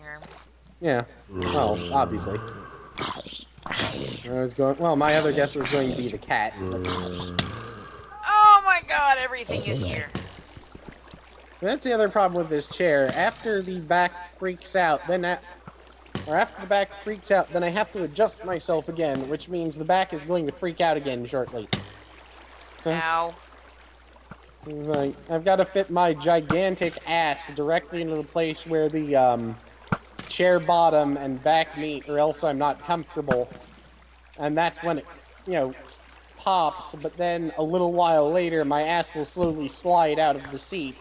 room. Yeah. Well, obviously. Well, my other guess was going to be the cat. Oh my god, everything is here. That's the other problem with this chair. After the back freaks out, then after the back freaks out, then I have to adjust myself again, which means the back is going to freak out again shortly. So, Ow. like, I've got to fit my gigantic ass directly into the place where the chair bottom and back meet, or else I'm not comfortable. And that's when it, pops, but then a little while later, my ass will slowly slide out of the seat.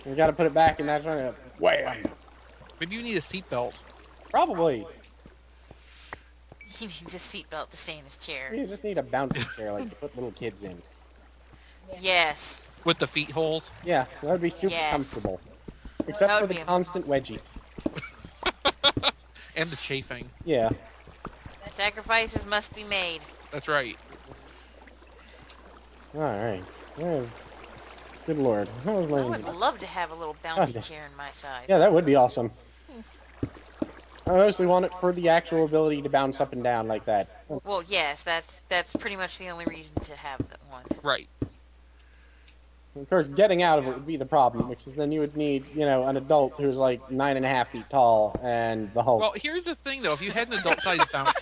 You gotta put it back, and that's when it wham! Maybe you need a seatbelt. Probably. He needs a seatbelt to stay in his chair. You just need a bouncy chair like you put little kids in. Yes. With the feet holes? Yeah, that would be super comfortable. Except for the constant wedgie. And the chafing. Yeah. Sacrifices must be made. That's right. Alright. Yeah. Good lord. I would love to have a little bouncy chair in my side. Yeah, that would be awesome. I mostly want it for the actual ability to bounce up and down like that. Well, yes, that's pretty much the only reason to have that one. Right. Of course, getting out of it would be the problem, which is then you would need, an adult who's like 9.5 feet tall and the Hulk. Well, here's the thing, though. If you had an adult-sized bouncy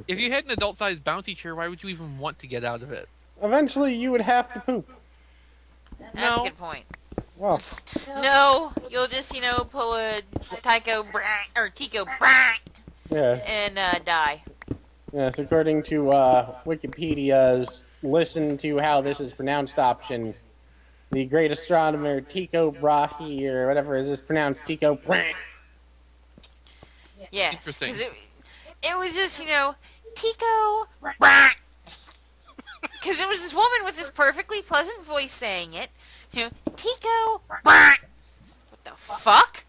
if you had an adult-sized bouncy chair, why would you even want to get out of it? Eventually, you would have to poop. That's a good point. Well. No, you'll just, pull a Tico and die. Yes, according to Wikipedia's listen to how this is pronounced option, the great astronomer Tycho Brahe, or whatever is this pronounced, Tycho Brahe. Yes, because it was just, Tycho Brahe. Because it was this woman with this perfectly pleasant voice saying it. Tycho Brahe. What the fuck?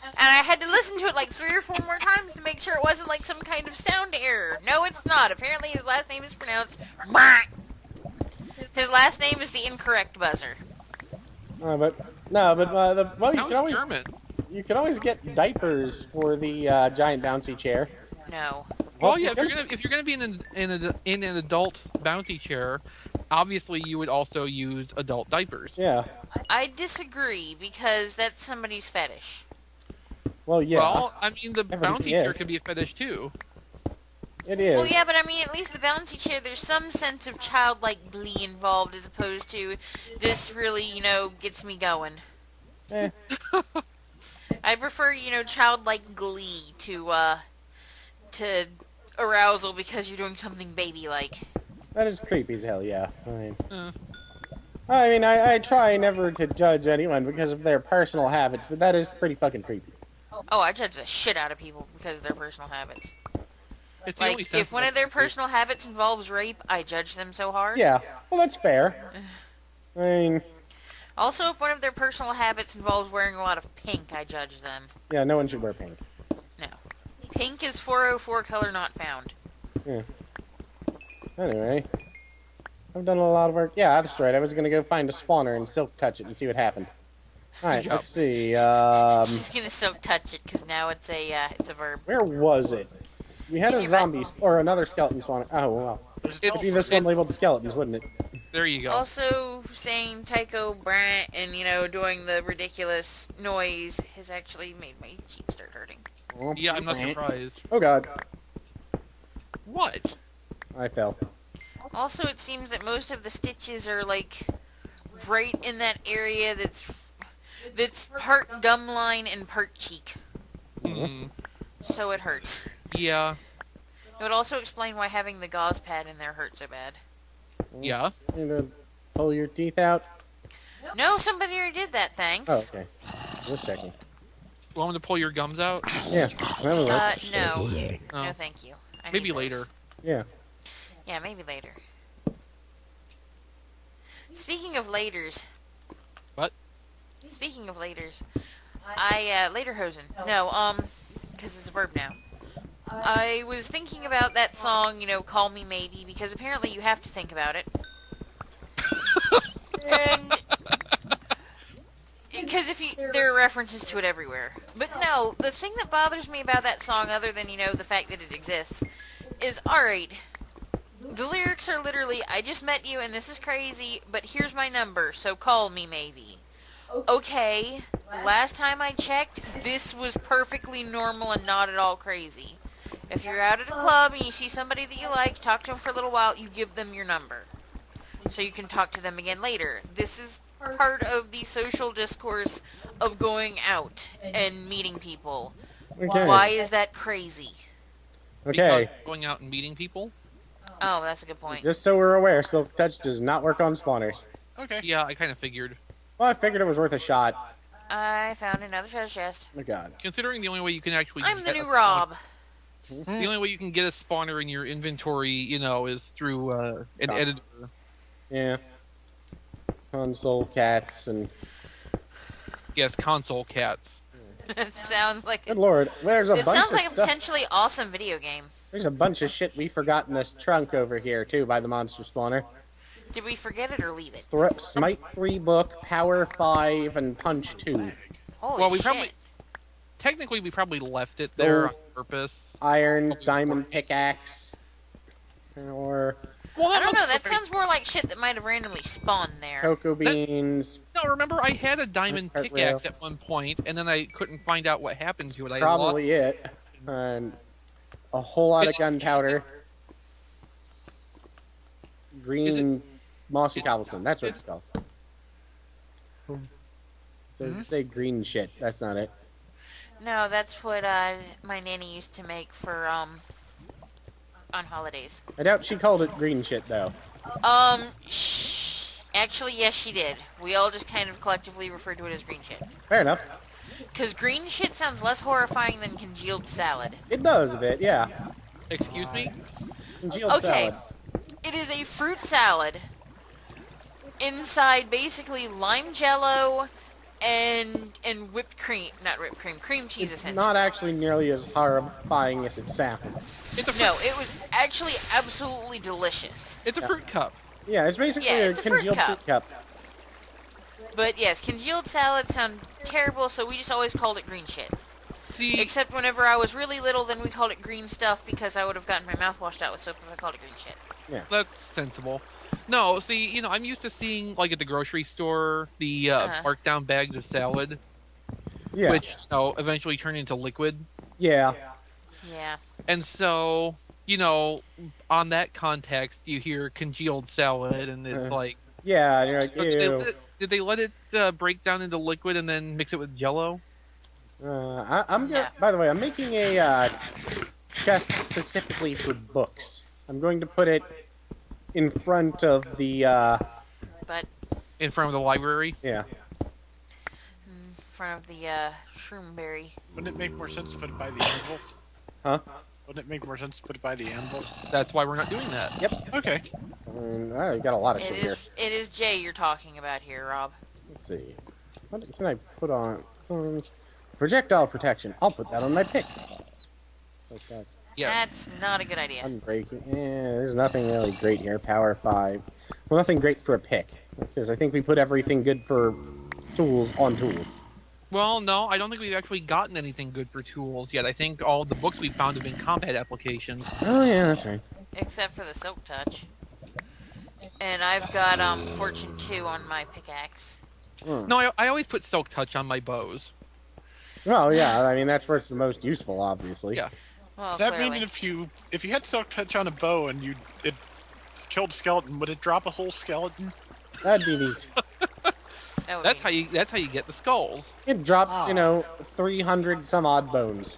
And I had to listen to it like 3 or 4 more times to make sure it wasn't like some kind of sound error. No, it's not. Apparently his last name is pronounced Brahe. His last name is the incorrect buzzer. You can always get diapers for the giant bouncy chair. No. Well, yeah, if you're gonna be in an adult bouncy chair, obviously you would also use adult diapers. Yeah. I disagree because that's somebody's fetish. Well, yeah. Well, I mean, the bouncy chair could be a fetish too. It is. Well, yeah, but I mean, at least the bouncy chair, there's some sense of childlike glee involved as opposed to this really, gets me going. Eh. I prefer, childlike glee to arousal because you're doing something baby-like. That is creepy as hell, yeah. I try never to judge anyone because of their personal habits, but that is pretty fucking creepy. Oh, I judge the shit out of people because of their personal habits. It's like, if one of their personal habits involves rape, I judge them so hard. Yeah, well, that's fair. Also, if one of their personal habits involves wearing a lot of pink, I judge them. Yeah, no one should wear pink. No. Pink is 404 color not found. Yeah. Anyway. I've done a lot of work. Yeah, that's right. I was going to go find a spawner and silk touch it and see what happened. Alright, let's see. He's gonna silk touch it because now it's a verb. Where was it? We had a zombie or another skeleton spawner. Oh, well. It'd be this one labeled skeletons, wouldn't it? There you go. Also, saying Tycho Brahe and, doing the ridiculous noise has actually made my cheeks start hurting. Yeah, I'm not surprised. Oh, God. What? I fell. Also, it seems that most of the stitches are, like, right in that area that's part dumb line and part cheek. Mm. So it hurts. Yeah. It would also explain why having the gauze pad in there hurt so bad. Yeah. You know, pull your teeth out? No, somebody already did that, thanks. Oh, okay. Just checking. Want me to pull your gums out? Yeah. No. Oh. No, thank you. Maybe later. Yeah. Yeah, maybe later. Speaking of laters. What? Speaking of laters. Lederhosen. No, because it's a verb now. I was thinking about that song, Call Me Maybe, because apparently you have to think about it. And Because there are references to it everywhere. But no, the thing that bothers me about that song, other than, the fact that it exists, is, alright, the lyrics are literally, I just met you and this is crazy, but here's my number, so call me maybe. Okay, last time I checked, this was perfectly normal and not at all crazy. If you're out at a club and you see somebody that you like, talk to them for a little while, you give them your number. So you can talk to them again later. This is part of the social discourse of going out and meeting people. Okay. Why is that crazy? Okay. Because going out and meeting people. Oh, that's a good point. Just so we're aware, Silk Touch does not work on spawners. Okay. Yeah, I kind of figured. Well, I figured it was worth a shot. I found another treasure chest. Oh my god. Considering the only way you can actually I'm the get new a Rob. the only way you can get a spawner in your inventory, is through an editor. Yeah. Console cats and... Yes, console cats. It sounds like Good lord, there's a it bunch sounds of like a stuff. potentially awesome video game. There's a bunch of shit we forgot in this trunk over here, too, by the monster spawner. Did we forget it or leave it? Smite 3 book, Power 5, and Punch 2. Holy Well, we shit. Technically, we probably left it there Oh. on purpose. Iron, diamond pickaxe, or Well, I don't know, that okay. sounds more like shit that might have randomly spawned there. cocoa beans. No, remember, I had a diamond That's pickaxe real. at one point, and then I couldn't find out what happened to it. I lost. Probably it. And a whole lot of gunpowder. Green mossy cobblestone. That's what it's called. So say green shit. That's not it. No, that's what my nanny used to make for on holidays. I doubt she called it green shit though. Actually, yes, she did. We all just kind of collectively referred to it as green shit. Fair enough. Because green shit sounds less horrifying than congealed salad. It does a bit, yeah. Excuse me? Congealed Okay, salad. it is a fruit salad inside basically lime jello and whipped cream, not whipped cream, cream cheese It's essentially. not actually nearly as horrifying as it sounds. It's a No, fruit, it was actually absolutely delicious. it's a fruit cup. Yeah, it's basically Yeah, a it's a fruit congealed cup. fruit cup. But yes, congealed salad sound terrible, so we just always called it green shit. See, Except whenever I was really little, then we called it green stuff because I would have gotten my mouth washed out with soap if I called it green shit. that's sensible. No, see, I'm used to seeing, like, at the grocery store, the marked down bags of salad, Yeah. which, eventually turn into liquid. Yeah. Yeah. And so, on that context, you hear congealed salad, and it's like, Yeah, and you're like, so ew. did they let it break down into liquid and then mix it with Jello? I'm Yeah. by the way, I'm making a chest specifically for books. I'm going to put it in front of the, But In front of the library? yeah. in front of the shroomberry. Wouldn't it make more sense to put it by the anvil? Huh? Wouldn't it make more sense to put it by the anvil? That's why we're not doing that. Yep. Okay. I got a lot of It shit here. is Jay you're talking about here, Rob. Let's see. What can I put on? Projectile protection. I'll put that on my pick. Like that. Yeah. That's not a good idea. Unbreaking. There's nothing really great here. Power 5. Well, nothing great for a pick. Because I think we put everything good for tools on tools. Well, no, I don't think we've actually gotten anything good for tools yet. I think all the books we found have been combat applications. Oh, yeah, that's right. Except for the silk touch. And I've got Fortune 2 on my pickaxe. No, I always put Silk Touch on my bows. Well, yeah, I mean, that's where it's the most useful, obviously. Yeah. Well, Does that clearly. mean if you had Silk Touch on a bow and it killed a skeleton, would it drop a whole skeleton? That'd be neat. That would That's be- how you get the skulls. It drops, 300 some odd bones.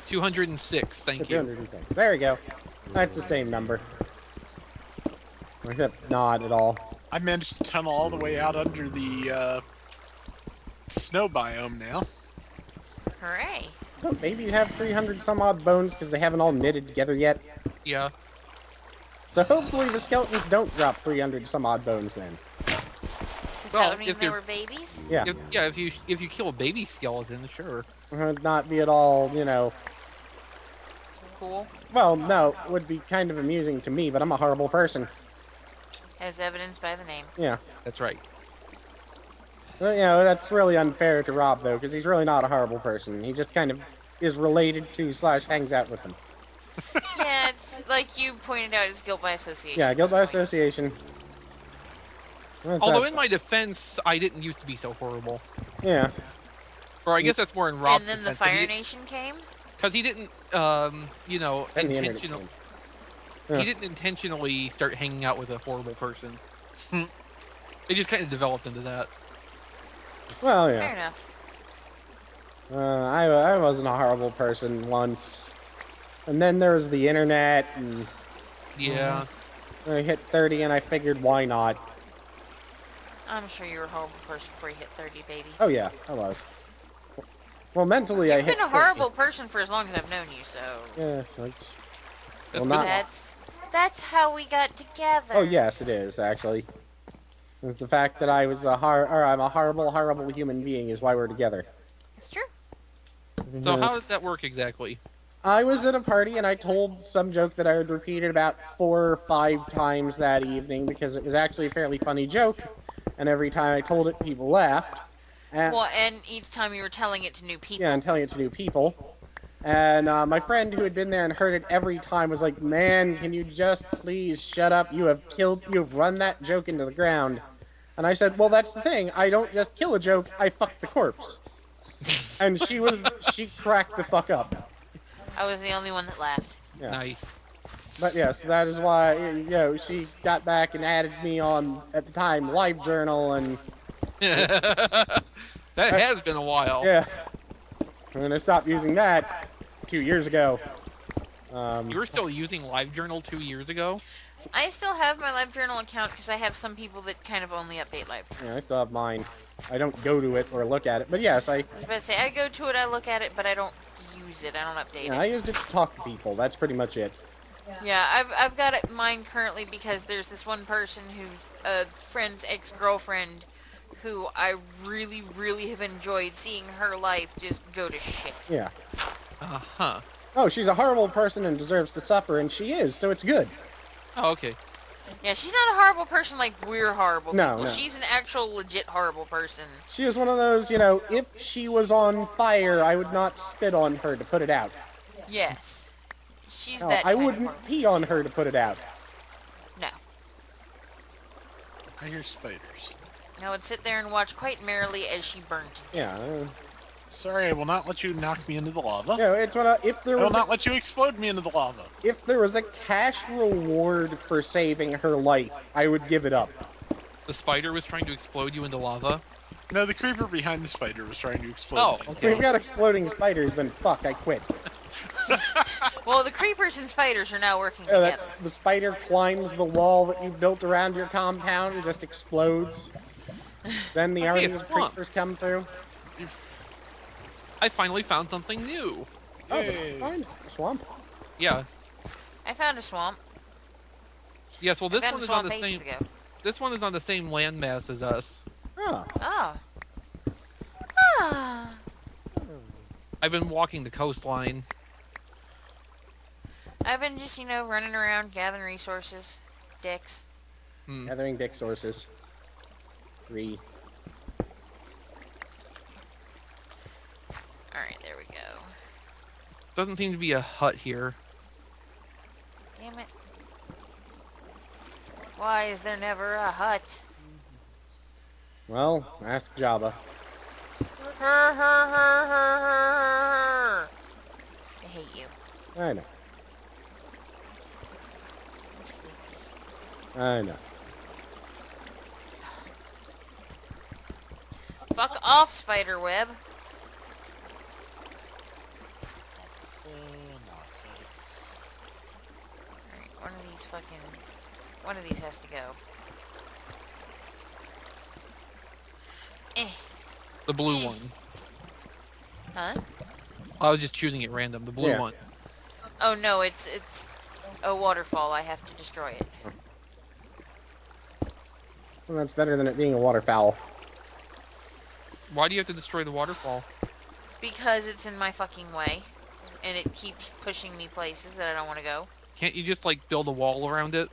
206, thank you. 206. There we go. That's the same number. Except not at all. I managed to tunnel all the way out under the snow biome now. Hooray. Don't babies have 300 some odd bones because they haven't all knitted together yet? Yeah. So hopefully the skeletons don't drop 300 some odd bones then. Does Well, that mean if they they're- were babies? Yeah. If you kill a baby skeleton, sure. Would not be at all, Cool. Well, no, it would be kind of amusing to me, but I'm a horrible person. As evidenced by the name. Yeah. That's right. You know, that's really unfair to Rob, though, because he's really not a horrible person. He just kind of is related to / hangs out with them. Yeah, it's like you pointed out, it's guilt by association. Yeah, at guilt this by point. association. Although in my defense, I didn't used to be so horrible. Yeah. Or I guess that's more in Rob's And then the defense, 'cause Fire Nation came? Because he didn't, you know, And the internet intentional. came. He Yeah. didn't intentionally start hanging out with a horrible person. It just kind of developed into that. Well, Fair yeah. enough. I wasn't a horrible person once. And then there was the internet, and Yeah. I hit 30, and I figured, why not? I'm sure you were a horrible person before you hit 30, baby. Oh, yeah, I was. Well, mentally, I You've hit been a 30. horrible person for as long as I've known you, so... Yeah, so it's... That's Well, not... That's how we got together. Oh, yes, it is, actually. It's the fact that I was I'm a horrible, horrible human being is why we're together. It's true. So how does that work exactly? I was at a party and I told some joke that I had repeated about 4 or 5 times that evening because it was actually a fairly funny joke, and every time I told it, people laughed. And, Well, and each time you were telling it to new people. yeah, and telling it to new people. And my friend who had been there and heard it every time was like, "Man, can you just please shut up? You have run that joke into the ground." And I said, "Well, that's the thing. I don't just kill a joke, I fuck the corpse." And she cracked the fuck up. I was the only one that laughed. Yeah. Nice. But yes, that is why, you know, she got back and added me on, at the time, LiveJournal, and That has been a while. yeah. And I stopped using that 2 years ago. You were still using LiveJournal 2 years ago? I still have my LiveJournal account because I have some people that kind of only update LiveJournal. Yeah, I still have mine. I don't go to it or look at it, but yes, I was about to say, I go to it, I look at it, but I don't use it. I don't update I it. used it to talk to people. That's pretty much it. Yeah, I've got it mine currently because there's this one person who's a friend's ex-girlfriend who I really, really have enjoyed seeing her life just go to shit. Yeah. Uh-huh. Oh, she's a horrible person and deserves to suffer, and she is, so it's good. Oh, okay. Yeah, she's not a horrible person like we're horrible No, people. no. She's an actual legit horrible person. She is one of those, you know, if she was on fire, I would not spit on her to put it out. Yes. She's No, that I kind of wouldn't horrible. pee on her to put it out. No. I hear spiders. I would sit there and watch quite merrily as she burnt. Yeah. Sorry, I will not let you knock me into the lava. You know, it's when if there I will was not let you explode me into the lava. if there was a cash reward for saving her life, I would give it up. The spider was trying to explode you into lava? No, the creeper behind the spider was trying to explode Oh, me. If okay. we've got exploding spiders, then fuck, I quit. Well, the creepers and spiders are now working Oh, together. the spider climbs the wall that you built around your compound and just explodes. Then the army it's of fun. creepers come through. I finally found something new. Oh, Yay. but fine. Swamp. Yeah. I found a swamp. Yes, well I this found one a is on swamp the ages same ago. this one is on the same landmass as us. Oh. Oh. Ah. I've been walking the coastline. I've been just, you know, running around gathering resources. Dicks. Hmm. Gathering dick sources. 3. Alright, there we go. Doesn't seem to be a hut here. Damn it. Why is there never a hut? Well, ask Jabba. Her, her, her, her, her, her. I hate you. I know. I'm sleepy. I know. Fuck off, spiderweb. Alright, one of these has to go. Eh. The blue one. Huh? I was just choosing at random. The blue Yeah. one. Oh no, it's a waterfall. I have to destroy it. Well, that's better than it being a waterfowl. Why do you have to destroy the waterfall? Because it's in my fucking way. And it keeps pushing me places that I don't want to go. Can't you just like build a wall around it?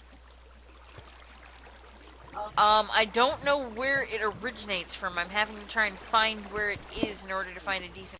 I don't know where it originates from. I'm having to try and find where it is in order to find a decent